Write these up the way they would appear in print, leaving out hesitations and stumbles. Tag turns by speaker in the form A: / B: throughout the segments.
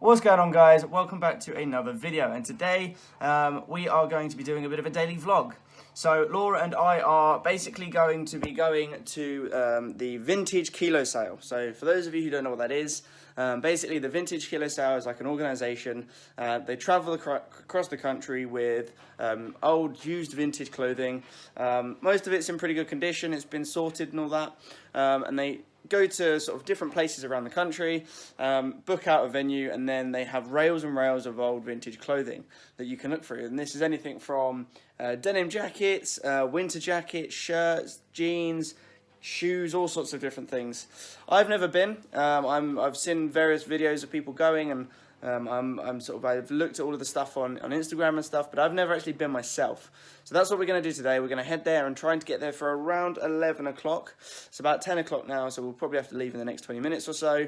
A: What's going on, guys? Welcome back to another video, and today we are going to be doing a bit of a daily vlog. So Laura and I are basically going to be going to the Vintage Kilo Sale. So for those of you who don't know what that is, basically the Vintage Kilo Sale is like an organisation. They travel across the country with old, used vintage clothing. Most of it's in pretty good condition. It's been sorted and all that, and they go to sort of different places around the country, book out a venue, and then they have rails and rails of old vintage clothing that you can look through. And this is anything from denim jackets, winter jackets, shirts, jeans, shoes, all sorts of different things. I've never been. I've seen various videos of people going, and I've looked at all of the stuff on Instagram and stuff, but I've never actually been myself. So that's what we're going to do today. We're going to head there and trying to get there for around 11 o'clock. It's about 10 o'clock now, so we'll probably have to leave in the next 20 minutes or so.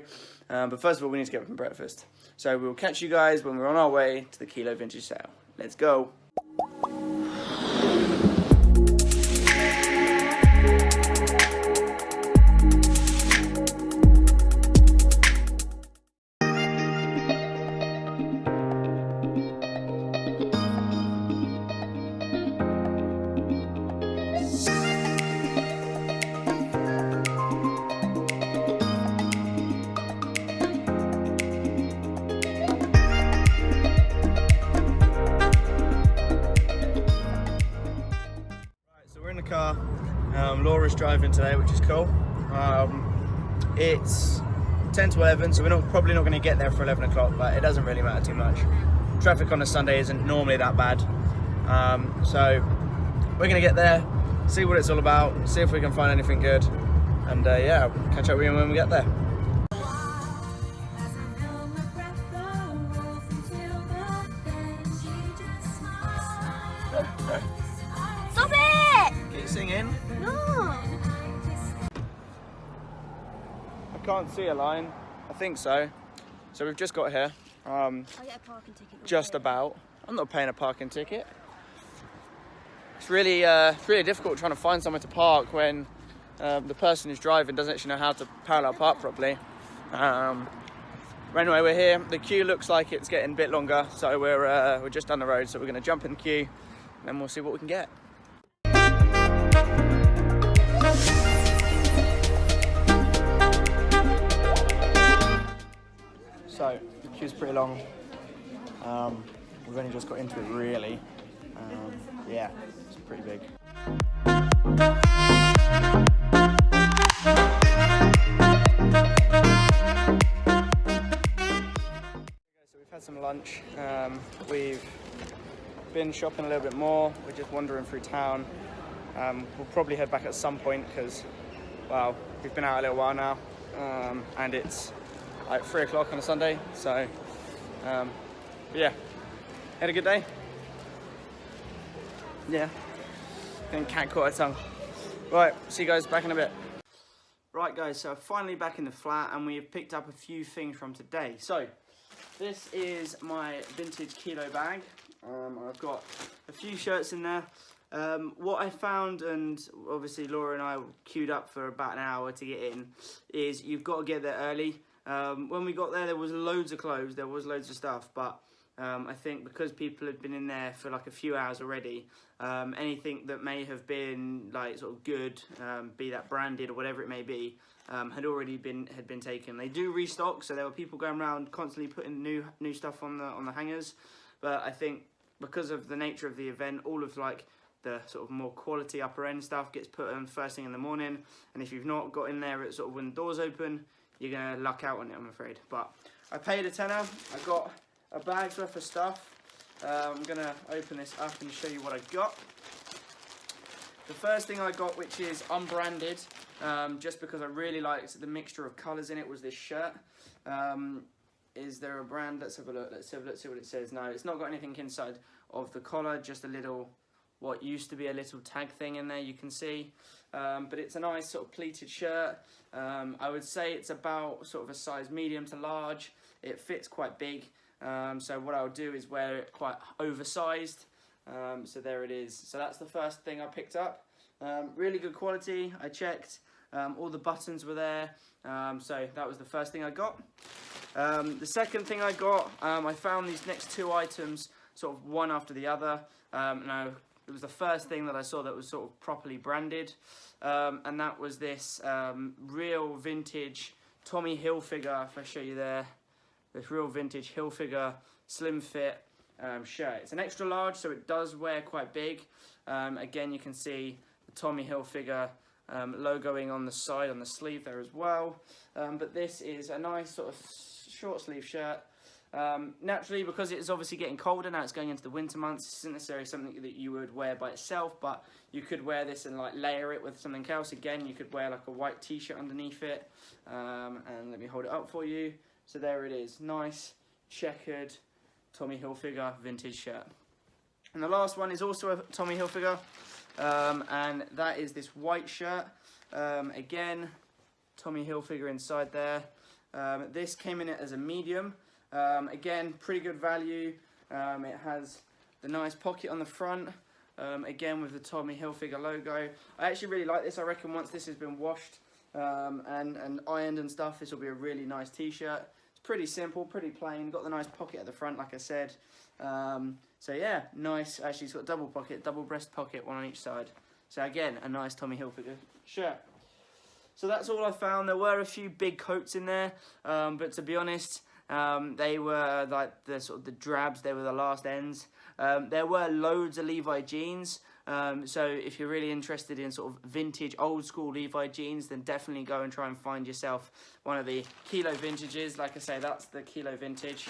A: But first of all, we need to get up and breakfast. So we'll catch you guys when we're on our way to the Kilo Vintage Sale. Let's go. Car. Laura's driving today, which is cool. It's 10 to 11, so we're probably not going to get there for 11 o'clock, but it doesn't really matter too much. Traffic on a Sunday isn't normally that bad. So we're going to get there, see what it's all about, see if we can find anything good, and yeah, catch up with you when we get there.
B: Stop it!
A: Singing?
B: No!
A: I can't see a line. I think so. So we've just got here.
B: I get a parking ticket.
A: Just about. I'm not paying a parking ticket. It's really difficult trying to find somewhere to park when the person who's driving doesn't actually know how to parallel park properly. But anyway, we're here. The queue looks like it's getting a bit longer, so we're just down the road. So we're going to jump in the queue, and then we'll see what we can get. So the queue's pretty long. We've only just got into it, really. Yeah, it's pretty big. So we've had some lunch. We've been shopping a little bit more. We're just wandering through town. We'll probably head back at some point because, well, we've been out a little while now, and it's like 3 o'clock on a Sunday, so yeah, had a good day. Yeah, and cat caught her tongue. Right, see you guys back in a bit. Right guys, so finally back in the flat, and we've picked up a few things from today. So this is my vintage kilo bag. I've got a few shirts in there. What I found, and obviously Laura and I queued up for about an hour to get in, is you've got to get there early. When we got there was loads of clothes, there was loads of stuff, but I think because people had been in there for like a few hours already, anything that may have been like sort of good, be that branded or whatever it may be, had already been taken. They do restock, so there were people going around constantly putting new stuff on the hangers, but I think because of the nature of the event, all of like the sort of more quality upper end stuff gets put on first thing in the morning, and if you've not got in there at sort of when the doors open, you're gonna luck out on it, I'm afraid. But I paid a tenner. I got a bag's worth of stuff. I'm gonna open this up and show you what I got. The first thing I got, which is unbranded, just because I really liked the mixture of colours in it, was this shirt. Is there a brand? Let's have a look. Let's have a look, see what it says. No, it's not got anything inside of the collar, just a little, what used to be a little tag thing in there, you can see. But it's a nice sort of pleated shirt. I would say it's about sort of a size medium to large. It fits quite big. So what I'll do is wear it quite oversized. So there it is. So that's the first thing I picked up. Really good quality. I checked. All the buttons were there, so that was the first thing I got. The second thing I got, I found these next two items sort of one after the other. Now, it was the first thing that I saw that was sort of properly branded, and that was this real vintage Tommy Hilfiger, if I show you there, this real vintage Hilfiger slim fit shirt. It's an extra large, so it does wear quite big. Again, you can see the Tommy Hilfiger logoing on the side, on the sleeve there as well. But this is a nice sort of short sleeve shirt. Naturally, because it's obviously getting colder now, it's going into the winter months, this isn't necessarily something that you would wear by itself, but you could wear this and like layer it with something else. Again, you could wear like a white t-shirt underneath it, and let me hold it up for you. So there it is, nice checkered Tommy Hilfiger vintage shirt. And the last one is also a Tommy Hilfiger, and that is this white shirt. Again, Tommy Hilfiger inside there. This came in it as a medium. Again, pretty good value. It has the nice pocket on the front, again with the Tommy Hilfiger logo. I actually really like this. I reckon once this has been washed and ironed and stuff, this will be a really nice t-shirt. It's pretty simple, pretty plain, got the nice pocket at the front like I said. So yeah, nice. Actually, it's got double pocket, double breast pocket, one on each side. So again, a nice Tommy Hilfiger shirt. So that's all I found. There were a few big coats in there, but to be honest, they were like the sort of the drabs. They were the last ends. There were loads of Levi jeans. So if you're really interested in sort of vintage, old school Levi jeans, then definitely go and try and find yourself one of the Kilo vintages. Like I say, that's the Kilo vintage,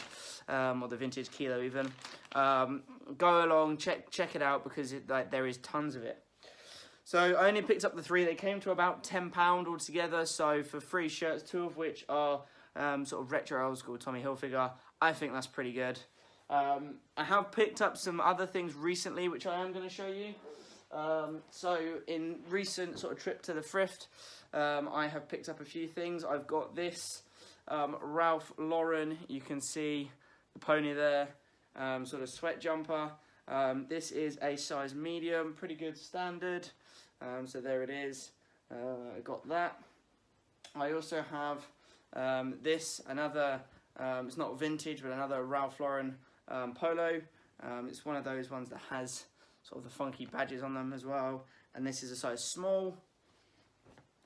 A: or the vintage Kilo even. Go along, check it out, because there is tons of it. So I only picked up the three. They came to about £10 altogether. So for 3 shirts, 2 of which are sort of retro old school Tommy Hilfiger, I think that's pretty good. I have picked up some other things recently, which I am going to show you. So in recent sort of trip to the thrift, I have picked up a few things. I've got this Ralph Lauren, you can see the pony there, sort of sweat jumper. This is a size medium, pretty good standard. So there it is. I got that. I also have this, another, it's not vintage, but another Ralph Lauren Polo. It's one of those ones that has sort of the funky badges on them as well. And this is a size small.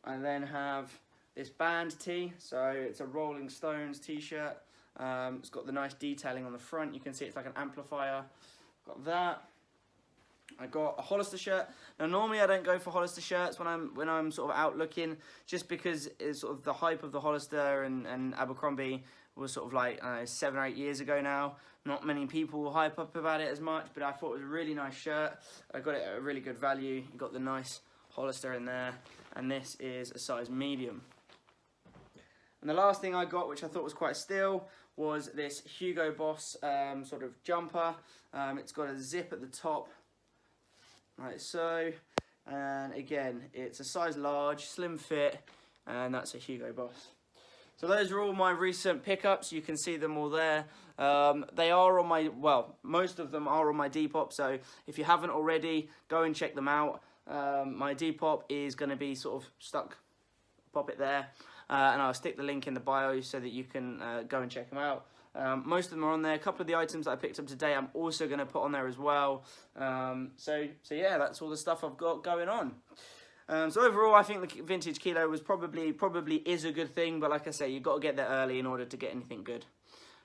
A: I then have this band tee, so it's a Rolling Stones t-shirt. It's got the nice detailing on the front. You can see it's like an amplifier. Got that. I got a Hollister shirt. Now normally I don't go for Hollister shirts when I'm sort of out looking, just because it's sort of the hype of the Hollister and Abercrombie was sort of like 7 or 8 years ago now. Not many people will hype up about it as much, but I thought it was a really nice shirt. I got it at a really good value. You got the nice Hollister in there, and this is a size medium. And the last thing I got, which I thought was quite a steal, was this Hugo Boss sort of jumper. It's got a zip at the top, like so. And again, it's a size large, slim fit, and that's a Hugo Boss. So those are all my recent pickups. You can see them all there. They are on my, well, most of them are on my Depop. So if you haven't already, go and check them out. My Depop is going to be sort of stuck. Pop it there. And I'll stick the link in the bio so that you can go and check them out. Most of them are on there. A couple of the items that I picked up today I'm also going to put on there as well. So yeah, that's all the stuff I've got going on. So overall, I think the vintage Kilo was probably is a good thing, but like I say, you've got to get there early in order to get anything good.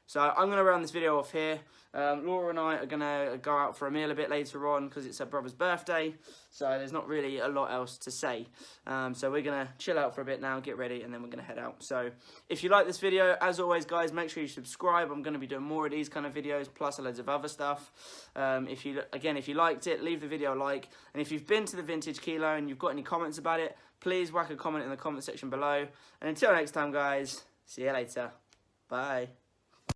A: So I'm going to round this video off here. Laura and I are going to go out for a meal a bit later on because it's her brother's birthday. So there's not really a lot else to say. So we're going to chill out for a bit now, get ready, and then we're going to head out. So if you like this video, as always, guys, make sure you subscribe. I'm going to be doing more of these kind of videos, plus loads of other stuff. If you liked it, leave the video a like. And if you've been to the vintage Kilo and you've got any comments about it, please whack a comment in the comment section below. And until next time, guys, see you later. Bye.